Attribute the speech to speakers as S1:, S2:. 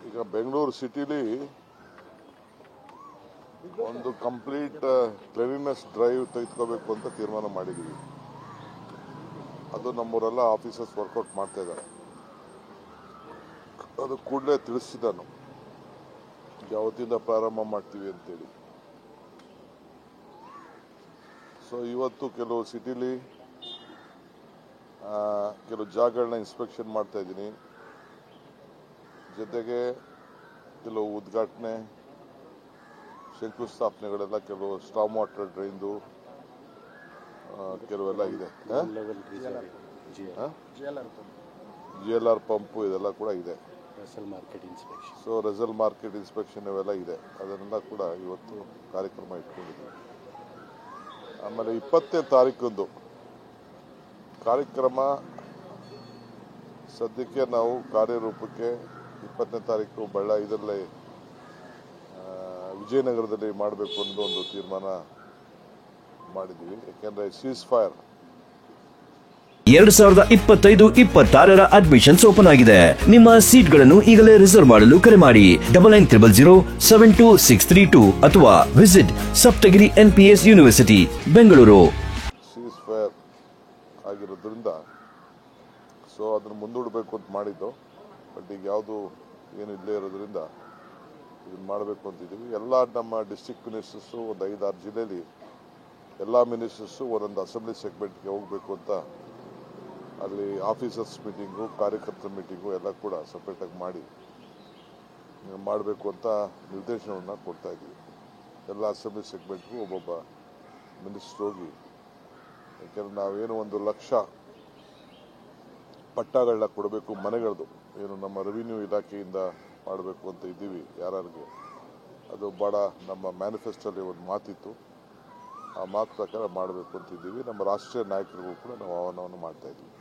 S1: ಈಗ ಬೆಂಗಳೂರು ಸಿಟಿಲಿ ಒಂದು ಕಂಪ್ಲೀಟ್ ಕ್ಲೀನಿನೆಸ್ ಡ್ರೈವ್ ತೆಗೆದುಕೋಬೇಕು ಅಂತ ತೀರ್ಮಾನ ಮಾಡಿದ್ದೀವಿ. ಅದು ನಮ್ಮೂರೆಲ್ಲ ಆಫೀಸರ್ಸ್ ವರ್ಕೌಟ್ ಮಾಡ್ತಾ ಇದ್ದಾರೆ. ಅದು ಕೂಡಲೇ ತಿಳಿಸಿದ್ದಾನು ಯಾವತ್ತಿಂದ ಪ್ರಾರಂಭ ಮಾಡ್ತೀವಿ ಅಂತೇಳಿ. ಸೊ ಇವತ್ತು ಕೆಲವು ಸಿಟಿಲಿ ಕೆಲವು ಜಾಗಗಳನ್ನ ಇನ್ಸ್ಪೆಕ್ಷನ್ ಮಾಡ್ತಾ ಇದ್ದೀನಿ. ಜೊತೆಗೆ ಕೆಲವು ಉದ್ಘಾಟನೆ ಶಂಕುಸ್ಥಾಪನೆಗಳೆಲ್ಲ ಕೆಲವು ಸ್ಟಾಮ್ ವಾಟರ್ ಡ್ರೈನ್ದು ಕೆಲವೆಲ್ಲ ಇದೆ. GLR ಪಂಪು ಇದೆಲ್ಲ ಕೂಡ ಇದೆ. ಸೊ ರೆಸಲ್ ಮಾರ್ಕೆಟ್ ಇನ್ಸ್ಪೆಕ್ಷನ್ ಇವೆಲ್ಲ ಇದೆ. ಅದನ್ನೆಲ್ಲ ಕೂಡ ಇವತ್ತು ಕಾರ್ಯಕ್ರಮ ಇಟ್ಕೊಂಡಿದ್ದೀವಿ. ಆಮೇಲೆ 20ನೇ ತಾರೀಕಂದು ಕಾರ್ಯಕ್ರಮ ಸದ್ಯಕ್ಕೆ ನಾವು ಕಾರ್ಯರೂಪಕ್ಕೆ 20ನೇ ತಾರೀಕು ಇದರಲ್ಲಿ ವಿಜಯನಗರದಲ್ಲಿ ಮಾಡಬೇಕು ಅನ್ನೋ ಒಂದು ತೀರ್ಮಾನ ಮಾಡಿದ್ದೀವಿ. ಯಾಕೆಂದರೆ ಸೀಸ್ ಫೈರ್
S2: 2025-26 ಅಡ್ಮಿಷನ್ಸ್ ಓಪನ್ ಆಗಿದೆ. ನಿಮ್ಮ ಸೀಟ್ಗಳನ್ನು ಈಗಲೇ ರಿಸರ್ವ್ ಮಾಡಲು ಕರೆ ಮಾಡಿ 9900072632 ಅಥವಾ visit Saptagiri NPS university Bengaluru.
S1: Seize fire ಆಗಿರೋದ್ರಿಂದ ಸೊ ಅದನ್ನು ಮುಂದೂಡಬೇಕು ಅಂತ ಮಾಡಿದ್ದು. ಬಟ್ ಈಗ ಯಾವುದು ಏನು ಇಲ್ಲೇ ಇರೋದ್ರಿಂದ ಇದನ್ನು ಮಾಡಬೇಕು ಅಂತಿದ್ದೀವಿ. ಎಲ್ಲ ನಮ್ಮ ಡಿಸ್ಟ್ರಿಕ್ಟ್ ಮಿನಿಸ್ಟರ್ಸು ಒಂದು 5-6 ಜಿಲ್ಲೆಯಲ್ಲಿ ಎಲ್ಲ ಮಿನಿಸ್ಟರ್ಸು ಒಂದೊಂದು ಅಸೆಂಬ್ಲಿ ಸೆಗ್ಮೆಂಟ್ಗೆ ಹೋಗಬೇಕು ಅಂತ ಅಲ್ಲಿ ಆಫೀಸರ್ಸ್ ಮೀಟಿಂಗು ಕಾರ್ಯಕರ್ತರ ಮೀಟಿಂಗು ಎಲ್ಲ ಕೂಡ ಸಪ್ರೇಟಾಗಿ ಮಾಡಬೇಕು ಅಂತ ನಿರ್ದೇಶನವನ್ನು ಕೊಡ್ತಾ ಇದ್ದೀವಿ. ಎಲ್ಲ ಅಸೆಂಬ್ಲಿ ಸೆಗ್ಮೆಂಟ್ಗೂ ಒಬ್ಬೊಬ್ಬ ಮಿನಿಸ್ಟ್ರ್ ಹೋಗಿ, ಯಾಕೆಂದರೆ ನಾವೇನು 1 ಲಕ್ಷ ಪಟ್ಟಾಗಳನ್ನ ಕೊಡಬೇಕು ಮನೆಗಳದು ಏನು ನಮ್ಮ ರೆವಿನ್ಯೂ ಇಲಾಖೆಯಿಂದ ಮಾಡಬೇಕು ಅಂತ ಇದ್ದೀವಿ ಯಾರಿಗೆ. ಅದು ಭಾಳ ನಮ್ಮ ಮ್ಯಾನಿಫೆಸ್ಟೋಲ್ಲಿ ಒಂದು ಮಾತಿತ್ತು. ಆ ಮಾತು ಪ್ರಕಾರ ಮಾಡಬೇಕು ಅಂತಿದ್ದೀವಿ. ನಮ್ಮ ರಾಷ್ಟ್ರೀಯ ನಾಯಕರಿಗೂ ಕೂಡ ನಾವು ಆಹ್ವಾನವನ್ನು ಮಾಡ್ತಾ ಇದ್ದೀವಿ.